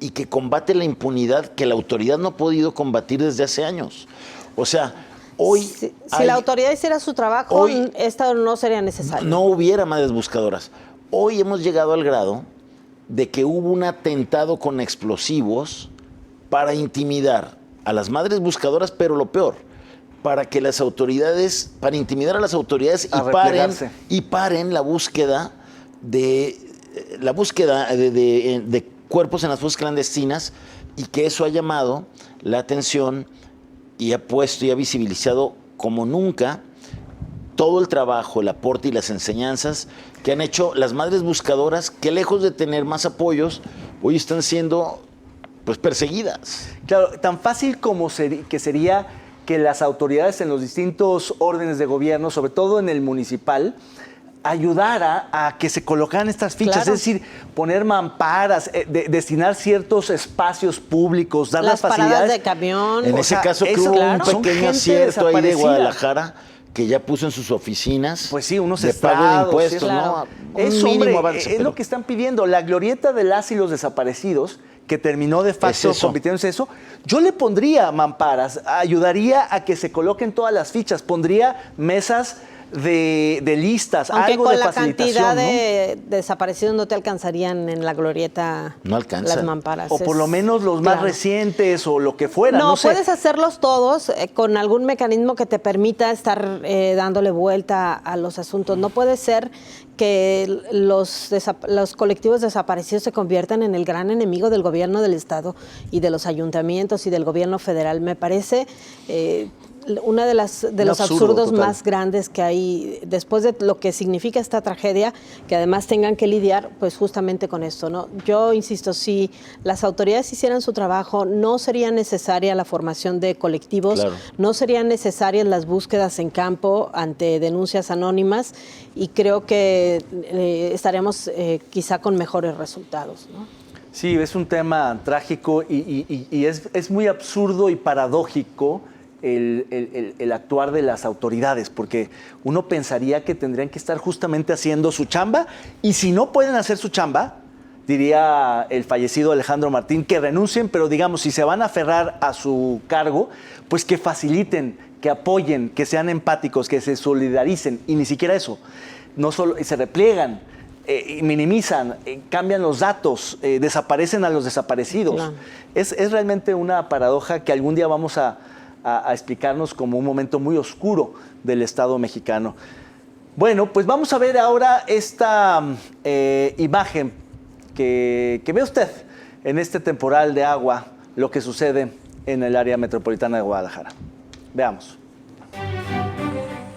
y que combate la impunidad que la autoridad no ha podido combatir desde hace años. O sea, hoy... Si la autoridad hiciera su trabajo, hoy, esto no sería necesario. No hubiera madres buscadoras. Hoy hemos llegado al grado de que hubo un atentado con explosivos para intimidar a las madres buscadoras, pero lo peor, para que las autoridades, para intimidar a las autoridades y paren la búsqueda de cuerpos en las fosas clandestinas, y que eso ha llamado la atención y ha puesto y ha visibilizado como nunca todo el trabajo, el aporte y las enseñanzas que han hecho las madres buscadoras, que lejos de tener más apoyos, hoy están siendo pues perseguidas. Claro, tan fácil como que sería que las autoridades en los distintos órdenes de gobierno, sobre todo en el municipal, ayudara a que se colocaran estas fichas, claro. Es decir, poner mamparas, destinar ciertos espacios públicos, dar las facilidades. Paradas de camión. En ese caso que hubo un pequeño acierto ahí de Guadalajara, que ya puso en sus oficinas pues sí, unos de pago de impuestos, sí, claro. ¿no? Un mínimo avance, es lo que están pidiendo. La glorieta de las y los desaparecidos, que terminó de facto convirtiéndose en eso, yo le pondría mamparas, ayudaría a que se coloquen todas las fichas, pondría mesas de listas, aunque algo con de la facilitación, cantidad de desaparecidos no te alcanzarían en la glorieta las mamparas. O por lo menos los más recientes o lo que fuera. No sé. Puedes hacerlos todos con algún mecanismo que te permita estar dándole vuelta a los asuntos. No puede ser que los colectivos desaparecidos se conviertan en el gran enemigo del gobierno del Estado y de los ayuntamientos y del gobierno federal. Me parece uno de los absurdos total. Más grandes que hay después de lo que significa esta tragedia, que además tengan que lidiar pues justamente con esto, ¿no? Yo insisto, si las autoridades hicieran su trabajo, no sería necesaria la formación de colectivos, claro. No serían necesarias las búsquedas en campo ante denuncias anónimas y creo que estaremos quizá con mejores resultados, ¿no? Sí, es un tema trágico y es muy absurdo y paradójico el actuar de las autoridades, porque uno pensaría que tendrían que estar justamente haciendo su chamba, y si no pueden hacer su chamba, diría el fallecido Alejandro Martín, que renuncien, pero digamos, si se van a aferrar a su cargo, pues que faciliten, que apoyen, que sean empáticos, que se solidaricen, y ni siquiera eso, no solo se repliegan, minimizan, cambian los datos, desaparecen a los desaparecidos. Claro. Es realmente una paradoja que algún día vamos a explicarnos como un momento muy oscuro del Estado mexicano. Bueno, pues vamos a ver ahora esta imagen que ve usted en este temporal de agua, lo que sucede en el área metropolitana de Guadalajara. Veamos.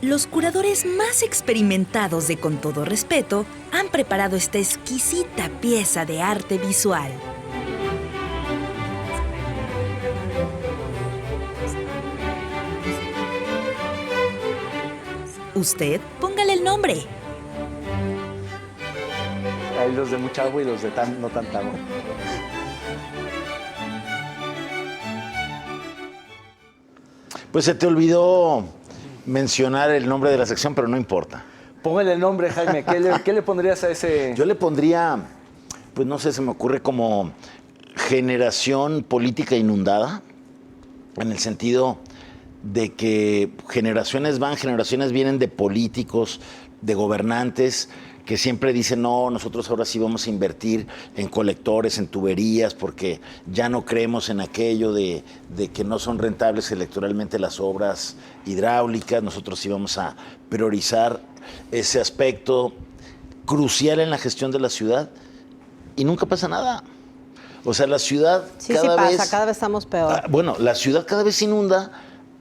Los curadores más experimentados de Con Todo Respeto han preparado esta exquisita pieza de arte visual. Usted, póngale el nombre. Hay los de mucha agua y los de no tanta agua. Pues se te olvidó mencionar el nombre de la sección, pero no importa. Póngale el nombre, Jaime. ¿Qué le pondrías a ese? Yo le pondría pues no sé, se me ocurre como generación política inundada, en el sentido de que generaciones van, generaciones vienen de políticos, de gobernantes, que siempre dicen, no, nosotros ahora sí vamos a invertir en colectores, en tuberías, porque ya no creemos en aquello de que no son rentables electoralmente las obras hidráulicas, nosotros sí vamos a priorizar ese aspecto crucial en la gestión de la ciudad, y nunca pasa nada. O sea, la ciudad cada vez estamos peor. Bueno, la ciudad cada vez se inunda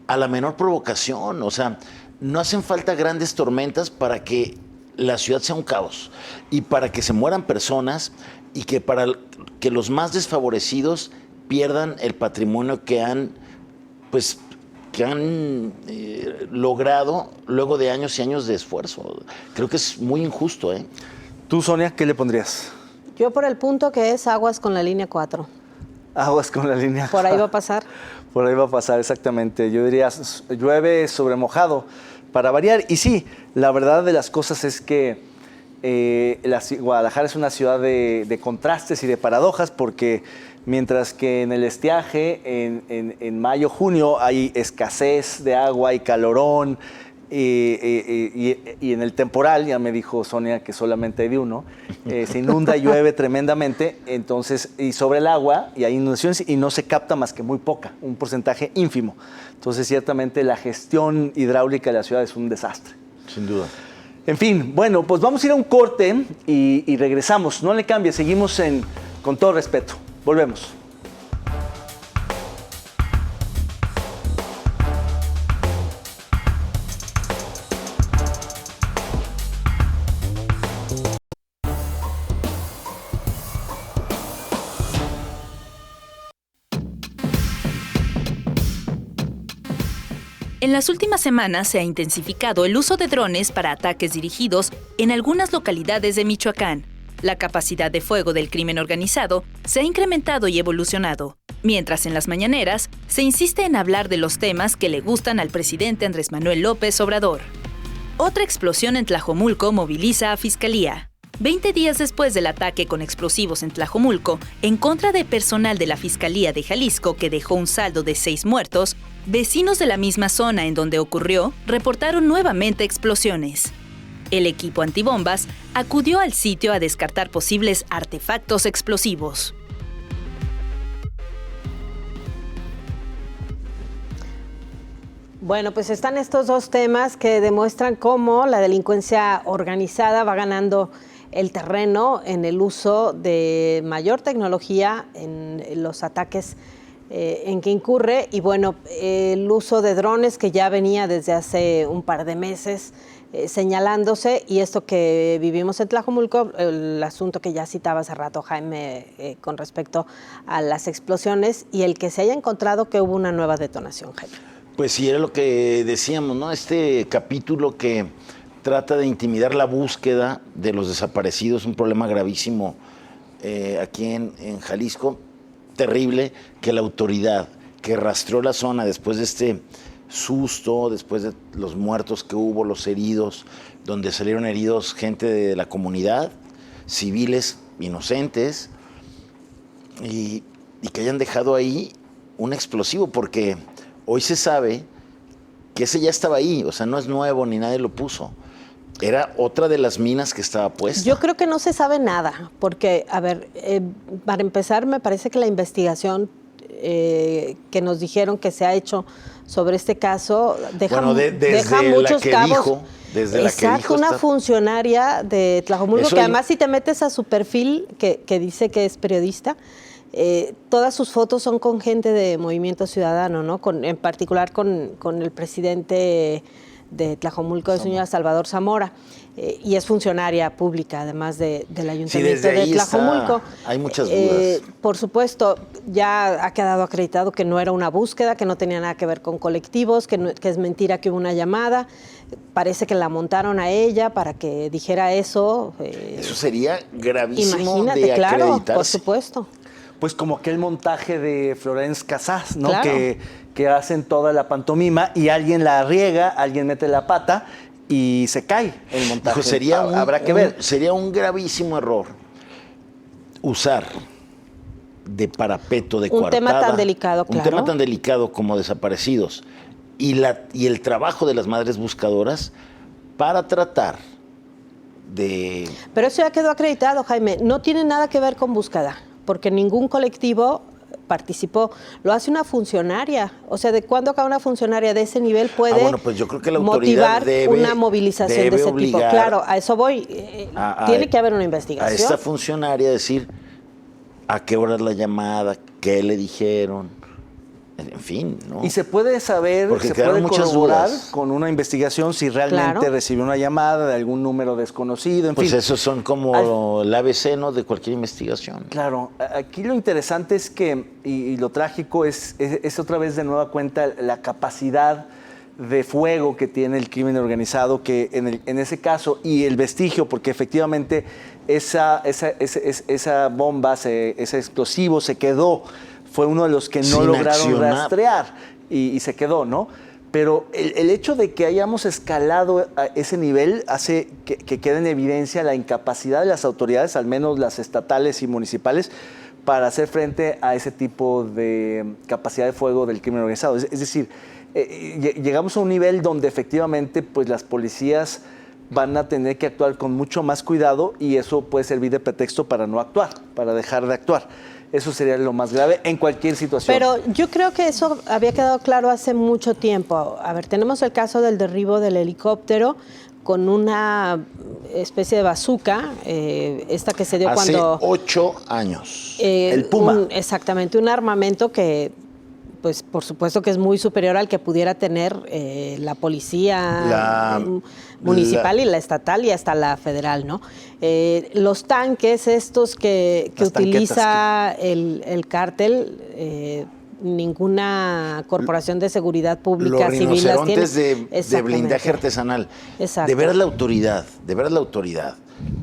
a la menor provocación. O sea, no hacen falta grandes tormentas para que la ciudad sea un caos y para que se mueran personas y que para que los más desfavorecidos pierdan el patrimonio que han logrado luego de años y años de esfuerzo. Creo que es muy injusto, ¿eh? Tú, Sonia, ¿qué le pondrías? Yo por el punto que es aguas con la línea 4. Aguas con la línea. Por ahí va a pasar. Por ahí va a pasar, exactamente. Yo diría, llueve sobre mojado, para variar. Y sí, la verdad de las cosas es que Guadalajara es una ciudad de contrastes y de paradojas, porque mientras que en el estiaje, en mayo, junio, hay escasez de agua y calorón, y en el temporal, ya me dijo Sonia que solamente hay de uno, se inunda y llueve tremendamente, entonces, y sobre el agua, y hay inundaciones, y no se capta más que muy poca, un porcentaje ínfimo. Entonces, ciertamente, la gestión hidráulica de la ciudad es un desastre. Sin duda. En fin, bueno, pues vamos a ir a un corte y regresamos. No le cambie, seguimos Con Todo Respeto. Volvemos. En las últimas semanas se ha intensificado el uso de drones para ataques dirigidos en algunas localidades de Michoacán. La capacidad de fuego del crimen organizado se ha incrementado y evolucionado, mientras en las mañaneras se insiste en hablar de los temas que le gustan al presidente Andrés Manuel López Obrador. Otra explosión en Tlajomulco moviliza a Fiscalía. 20 días después del ataque con explosivos en Tlajomulco en contra de personal de la Fiscalía de Jalisco que dejó un saldo de 6 muertos, vecinos de la misma zona en donde ocurrió reportaron nuevamente explosiones. El equipo antibombas acudió al sitio a descartar posibles artefactos explosivos. Bueno, pues están estos dos temas que demuestran cómo la delincuencia organizada va ganando el terreno en el uso de mayor tecnología en los ataques en que incurre, y bueno, el uso de drones que ya venía desde hace un par de meses señalándose, y esto que vivimos en Tlajomulco, el asunto que ya citaba hace rato Jaime con respecto a las explosiones y el que se haya encontrado que hubo una nueva detonación, Jaime. Pues sí, era lo que decíamos, ¿no? Este capítulo que trata de intimidar la búsqueda de los desaparecidos, un problema gravísimo aquí en Jalisco, terrible, que la autoridad que rastreó la zona después de este susto, después de los muertos que hubo, los heridos, donde salieron heridos gente de la comunidad, civiles inocentes, y que hayan dejado ahí un explosivo, porque hoy se sabe que ese ya estaba ahí, o sea, no es nuevo ni nadie lo puso. Era otra de las minas que estaba puesta. Yo creo que no se sabe nada, porque, a ver, para empezar, me parece que la investigación que nos dijeron que se ha hecho sobre este caso deja muchos cabos. Desde la que dijo una funcionaria de Tlajomulco, que además si te metes a su perfil, que dice que es periodista, todas sus fotos son con gente de Movimiento Ciudadano, ¿no? En particular con el presidente de Tlajomulco, el señor Salvador Zamora, y es funcionaria pública, además del Ayuntamiento de Tlajomulco. Hay muchas dudas. Por supuesto, ya ha quedado acreditado que no era una búsqueda, que no tenía nada que ver con colectivos, que es mentira que hubo una llamada. Parece que la montaron a ella para que dijera eso. Eso sería gravísimo. Imagínate, de claro, acreditarse. por supuesto. Pues como aquel montaje de Florence Cassás, ¿no? Claro. Que hacen toda la pantomima y alguien la riega, alguien mete la pata y se cae el montaje. Pues habrá que ver. Sería un gravísimo error usar de parapeto, de un coartada, tema tan delicado, un claro. tema tan delicado como desaparecidos y el trabajo de las madres buscadoras para tratar de... Pero eso ya quedó acreditado, Jaime. No tiene nada que ver con búsqueda, porque ningún colectivo participó. Lo hace una funcionaria. O sea, ¿de cuándo acá una funcionaria de ese nivel puede bueno, pues yo creo que la autoridad motivar una movilización de ese tipo? Claro, a eso voy. Tiene que haber una investigación. A esta funcionaria decir a qué hora es la llamada, qué le dijeron, en fin, ¿no? Y se puede saber, porque se quedaron puede muchas corroborar dudas con una investigación si realmente Claro. recibió una llamada de algún número desconocido, en Pues fin. esos son como el ABC, ¿no?, de cualquier investigación. Claro, aquí lo interesante es que, y lo trágico es otra vez de nueva cuenta la capacidad de fuego que tiene el crimen organizado, que en ese caso, y el vestigio, porque efectivamente esa bomba, ese explosivo se quedó, fue uno de los que no Sin lograron accionar. rastrear y se quedó, ¿no? Pero el hecho de que hayamos escalado a ese nivel hace que quede en evidencia la incapacidad de las autoridades, al menos las estatales y municipales, para hacer frente a ese tipo de capacidad de fuego del crimen organizado. Es decir, llegamos a un nivel donde efectivamente pues, las policías van a tener que actuar con mucho más cuidado y eso puede servir de pretexto para no actuar, para dejar de actuar. Eso sería lo más grave en cualquier situación. Pero yo creo que eso había quedado claro hace mucho tiempo. A ver, tenemos el caso del derribo del helicóptero con una especie de bazooka, esta que se dio Hace cuando... 8 años. El Puma. Exactamente, un armamento que, pues, por supuesto que es muy superior al que pudiera tener la policía municipal y la estatal y hasta la federal, ¿no? Los tanques estos que utiliza el cártel, ninguna corporación de seguridad pública los civil las tiene. rinocerontes de blindaje artesanal. Exacto. De veras la autoridad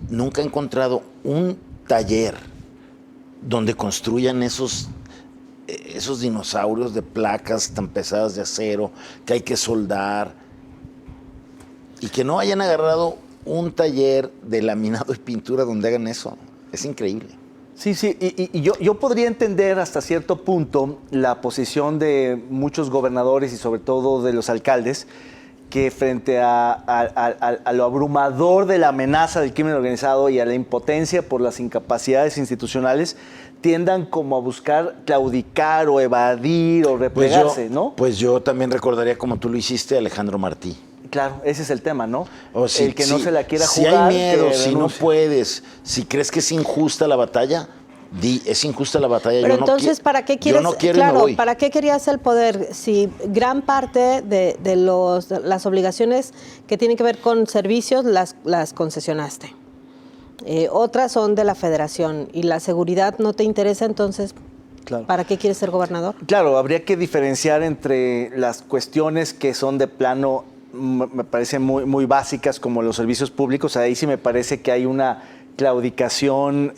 nunca ha encontrado un taller donde construyan esos dinosaurios de placas tan pesadas de acero que hay que soldar y que no hayan agarrado un taller de laminado y pintura donde hagan eso. Es increíble. Sí, y yo podría entender hasta cierto punto la posición de muchos gobernadores y sobre todo de los alcaldes que frente a lo abrumador de la amenaza del crimen organizado y a la impotencia por las incapacidades institucionales tiendan como a buscar claudicar o evadir o replegarse, ¿no? Pues yo también recordaría como tú lo hiciste, Alejandro Martí. Claro, ese es el tema, ¿no? O el que no se la quiera si jugar. Si hay miedo, que si no renuncie. puedes, si crees que es injusta la batalla, es injusta la batalla. Pero yo entonces, no ¿para qué quieres? Yo no quiero y me voy. ¿Para qué querías el poder? Si gran parte de las obligaciones que tienen que ver con servicios las concesionaste. Otras son de la federación y la seguridad no te interesa, entonces, Claro. ¿para qué quieres ser gobernador? Claro, habría que diferenciar entre las cuestiones que son de plano, me parece muy, muy básicas, como los servicios públicos. Ahí sí me parece que hay una claudicación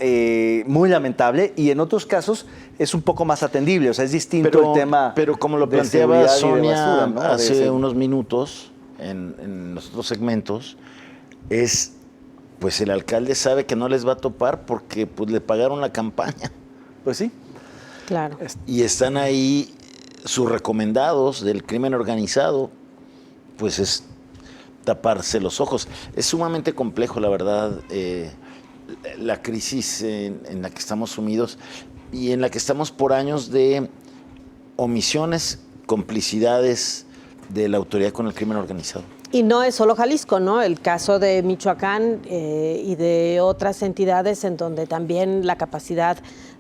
muy lamentable y en otros casos es un poco más atendible. O sea, es distinto el tema. Pero como lo de planteaba seguridad y de Sonia basura, ¿no? hace unos minutos en los otros segmentos, pues el alcalde sabe que no les va a topar porque pues le pagaron la campaña. Pues sí. Claro. Y están ahí sus recomendados del crimen organizado, pues es taparse los ojos. Es sumamente complejo, la verdad, la crisis en la que estamos sumidos y en la que estamos por años de omisiones, complicidades de la autoridad con el crimen organizado. Y no es solo Jalisco, ¿no? El caso de Michoacán y de otras entidades en donde también la capacidad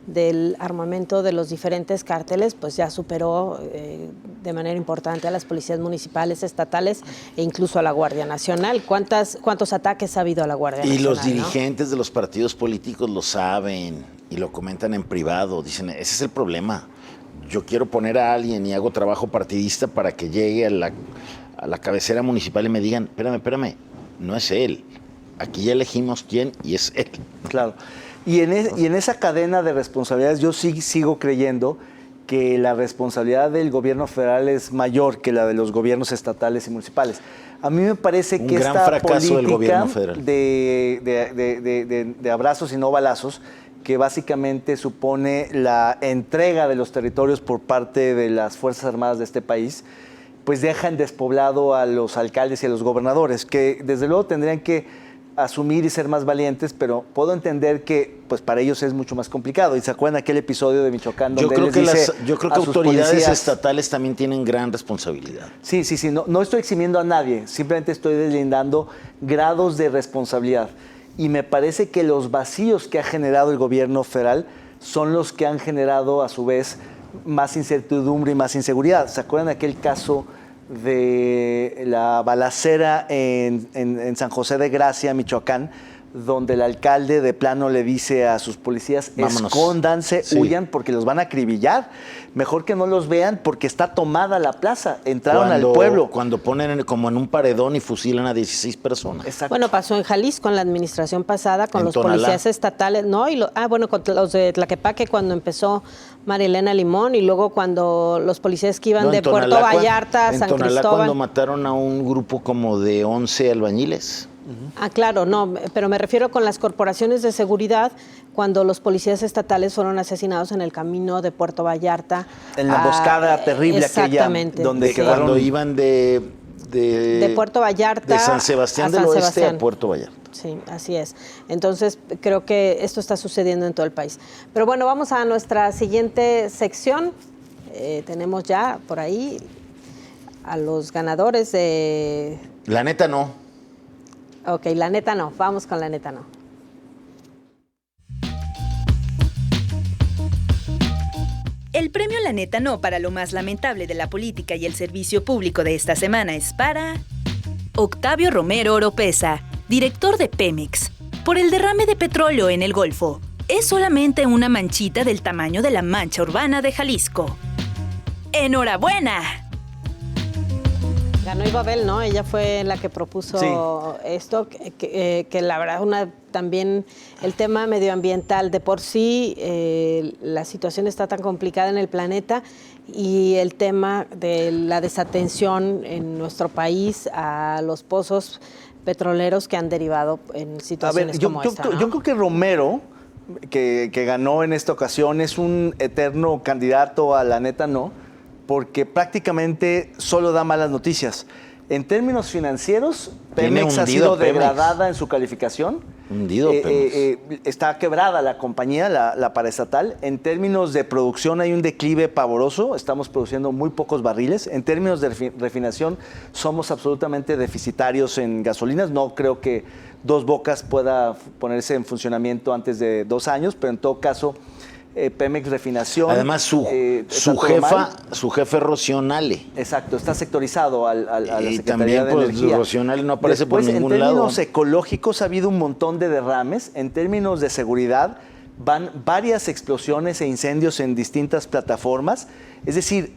del armamento de los diferentes cárteles pues ya superó de manera importante a las policías municipales, estatales e incluso a la Guardia Nacional. ¿Cuántos ataques ha habido a la Guardia Nacional? Y los ¿no? dirigentes de los partidos políticos lo saben y lo comentan en privado. Dicen, ese es el problema. Yo quiero poner a alguien y hago trabajo partidista para que llegue a la cabecera municipal y me digan, espérame, no es él. Aquí ya elegimos quién y es él. Claro. Y en esa cadena de responsabilidades yo sí sigo creyendo que la responsabilidad del gobierno federal es mayor que la de los gobiernos estatales y municipales. A mí me parece que esta fracaso del gobierno política federal. de abrazos y no balazos, que básicamente supone la entrega de los territorios por parte de las Fuerzas Armadas de este país, pues deja en despoblado a los alcaldes y a los gobernadores, que desde luego tendrían que asumir y ser más valientes, pero puedo entender que pues para ellos es mucho más complicado. ¿Y se acuerdan aquel episodio de Michoacán donde yo creo que autoridades policías, estatales también tienen gran responsabilidad. Sí, no estoy eximiendo a nadie, simplemente estoy deslindando grados de responsabilidad. Y me parece que los vacíos que ha generado el gobierno federal son los que han generado a su vez más incertidumbre y más inseguridad. ¿Se acuerdan de aquel caso de la balacera en San José de Gracia, Michoacán, donde el alcalde de plano le dice a sus policías, vámonos, escóndanse, sí, huyan porque los van a acribillar? Mejor que no los vean porque está tomada la plaza, entraron al pueblo. Cuando ponen como en un paredón y fusilan a 16 personas. Exacto. Bueno, pasó en Jalisco en la administración pasada con los policías estatales, ¿no? Con los de Tlaquepaque cuando empezó Marilena Limón, y luego cuando los policías que iban de Puerto Vallarta, San Cristóbal. Cuando mataron a un grupo como de 11 albañiles. Ah, claro, no, pero me refiero con las corporaciones de seguridad, cuando los policías estatales fueron asesinados en el camino de Puerto Vallarta. En la emboscada terrible aquella, donde quedaron. Cuando iban de Puerto Vallarta de San Sebastián del Oeste a Puerto Vallarta. Sí, así es. Entonces, creo que esto está sucediendo en todo el país. Pero bueno, vamos a nuestra siguiente sección. Tenemos ya por ahí a los ganadores de... La neta no. Ok, la neta no. Vamos con la neta no. El premio La Neta No para lo más lamentable de la política y el servicio público de esta semana es para Octavio Romero Oropeza, director de Pemex, por el derrame de petróleo en el Golfo. Es solamente una manchita del tamaño de la mancha urbana de Jalisco. ¡Enhorabuena! Ganó Ibabel, ¿no? Ella fue la que propuso esto, que la verdad también el tema medioambiental de por sí, la situación está tan complicada en el planeta, y el tema de la desatención en nuestro país a los pozos petroleros que han derivado en situaciones como esta, ¿no? Yo creo que Romero, que ganó en esta ocasión, es un eterno candidato a la neta no, porque prácticamente solo da malas noticias. En términos financieros, Pemex ha sido degradada en su calificación. Hundido Pemex. Está quebrada la compañía, la paraestatal. En términos de producción hay un declive pavoroso. Estamos produciendo muy pocos barriles. En términos de refinación, somos absolutamente deficitarios en gasolinas. No creo que Dos Bocas pueda ponerse en funcionamiento antes de 2 años, pero en todo caso... Pemex Refinación. Además, su jefe Rocío Nale. Exacto, está sectorizado a la Secretaría también, de pues, Energía. Rocío Nale no aparece Después, por ningún lado. En términos ecológicos ha habido un montón de derrames. En términos de seguridad van varias explosiones e incendios en distintas plataformas. Es decir,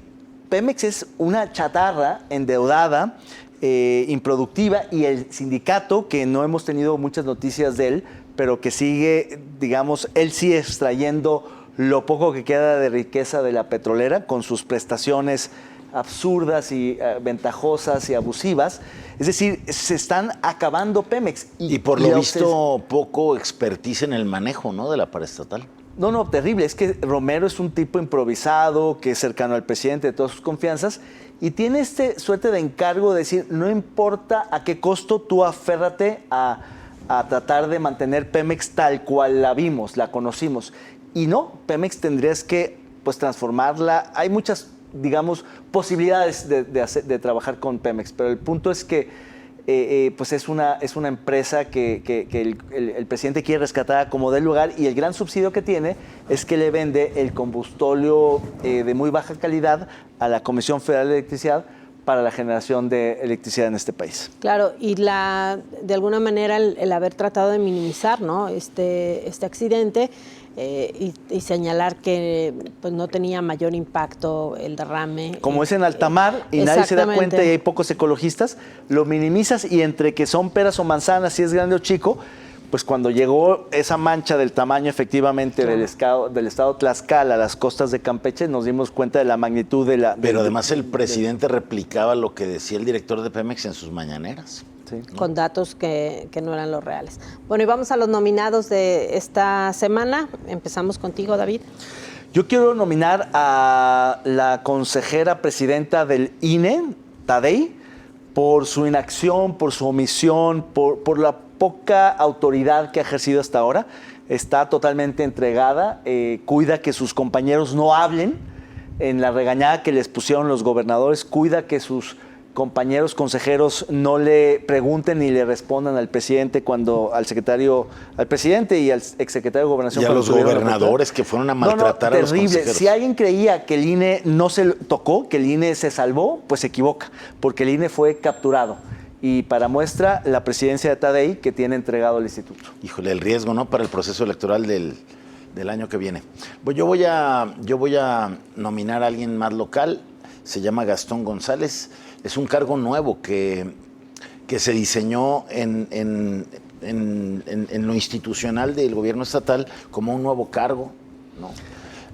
Pemex es una chatarra endeudada, improductiva, y el sindicato, que no hemos tenido muchas noticias de él, pero que sigue, digamos, él sigue extrayendo lo poco que queda de riqueza de la petrolera con sus prestaciones absurdas y ventajosas y abusivas. Es decir, se están acabando Pemex. Y por lo visto, poco expertise en el manejo, ¿no?, de la paraestatal. No, terrible. Es que Romero es un tipo improvisado, que es cercano al presidente de todas sus confianzas, y tiene suerte de encargo de decir, no importa a qué costo, tú aférrate a tratar de mantener Pemex tal cual la vimos, la conocimos. Y no, Pemex tendrías que pues transformarla. Hay muchas, digamos, posibilidades de trabajar con Pemex, pero el punto es que pues es una empresa que el presidente quiere rescatar a como dé lugar, y el gran subsidio que tiene es que le vende el combustóleo de muy baja calidad a la Comisión Federal de Electricidad para la generación de electricidad en este país. Claro, y de alguna manera el haber tratado de minimizar, ¿no?, este accidente, y señalar que pues no tenía mayor impacto el derrame. Como es en alta mar y nadie se da cuenta y hay pocos ecologistas, lo minimizas, y entre que son peras o manzanas, si es grande o chico, pues cuando llegó esa mancha del tamaño efectivamente del estado Tlaxcala a las costas de Campeche, nos dimos cuenta de la magnitud de la... Pero además el presidente replicaba lo que decía el director de Pemex en sus mañaneras. Sí. Con datos que no eran los reales. Bueno, y vamos a los nominados de esta semana. Empezamos contigo, David. Yo quiero nominar a la consejera presidenta del INE, Tadei, por su inacción, por su omisión, por la poca autoridad que ha ejercido hasta ahora. Está totalmente entregada, cuida que sus compañeros no hablen en la regañada que les pusieron los gobernadores, cuida que sus compañeros consejeros no le pregunten ni le respondan al presidente al presidente y al exsecretario de Gobernación. Y a los gobernadores que fueron a maltratar a los consejeros. Si alguien creía que el INE no se tocó, que el INE se salvó, pues se equivoca, porque el INE fue capturado. Y para muestra, la presidencia de Tadei, que tiene entregado el instituto. Híjole, el riesgo, ¿no?, para el proceso electoral del año que viene. Pues yo voy a nominar a alguien más local, se llama Gastón González. Es un cargo nuevo que se diseñó en lo institucional del gobierno estatal como un nuevo cargo, ¿no?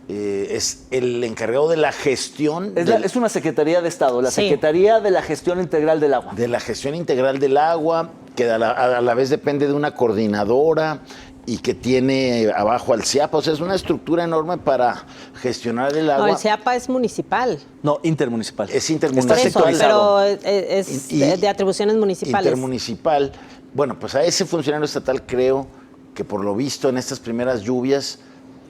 Es el encargado de la gestión... Es una Secretaría de Estado, la Secretaría de la Gestión Integral del Agua. De la Gestión Integral del Agua, que a la vez depende de una coordinadora y que tiene abajo al CIAPA. O sea, es una estructura enorme para gestionar el agua. No, el CIAPA es municipal. No, intermunicipal. Es intermunicipal. Por eso, pero es de atribuciones municipales. Intermunicipal. Bueno, pues a ese funcionario estatal creo que por lo visto en estas primeras lluvias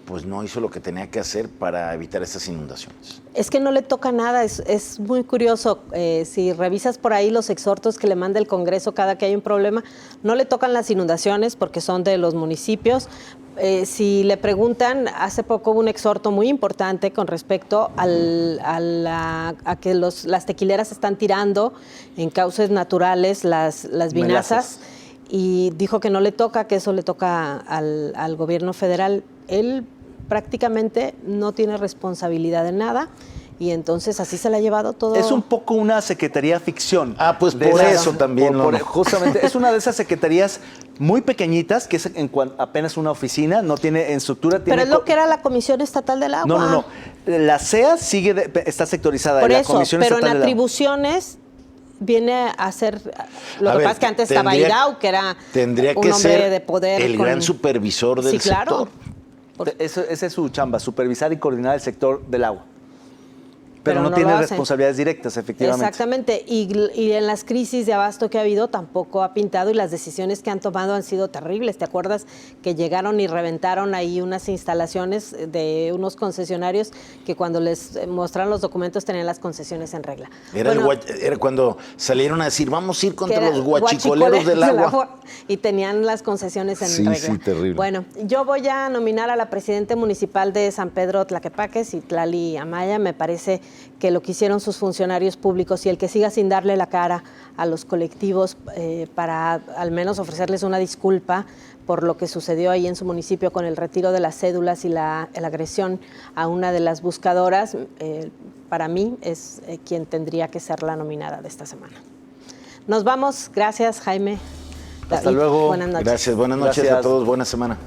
pues no hizo lo que tenía que hacer para evitar estas inundaciones. Es que no le toca nada, es muy curioso. Si revisas por ahí los exhortos que le manda el Congreso cada que hay un problema, no le tocan las inundaciones porque son de los municipios. Si le preguntan, hace poco hubo un exhorto muy importante con respecto a que las tequileras están tirando en cauces naturales las vinazas. Y dijo que no le toca, que eso le toca al gobierno federal. Él prácticamente no tiene responsabilidad en nada y entonces así se la ha llevado todo. Es un poco una secretaría ficción. Pues por eso también. Justamente, es una de esas secretarías muy pequeñitas, que es apenas una oficina, no tiene en estructura. Pero es lo que era la Comisión Estatal del Agua. No. La CEA está sectorizada. Por la eso, Comisión pero Estatal en atribuciones viene a ser... Lo que pasa es que antes estaba Irau, que era un hombre de poder. El gran supervisor del sector. Esa es su chamba, supervisar y coordinar el sector del agua. Pero no no tiene responsabilidades directas, efectivamente. Exactamente, y en las crisis de abasto que ha habido tampoco ha pintado y las decisiones que han tomado han sido terribles. ¿Te acuerdas que llegaron y reventaron ahí unas instalaciones de unos concesionarios que cuando les mostraron los documentos tenían las concesiones en regla? Era cuando salieron a decir, vamos a ir contra los guachicoleros del agua. Y tenían las concesiones en regla. Sí, terrible. Bueno, yo voy a nominar a la presidenta municipal de San Pedro Tlaquepaque, Citlali Amaya. Me parece que lo que hicieron sus funcionarios públicos y el que siga sin darle la cara a los colectivos para al menos ofrecerles una disculpa por lo que sucedió ahí en su municipio con el retiro de las cédulas y la agresión a una de las buscadoras, para mí es quien tendría que ser la nominada de esta semana. Nos vamos. Gracias, Jaime. Hasta luego. Buenas noches. Gracias. Buenas noches a todos. Buena semana.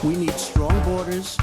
We need strong borders,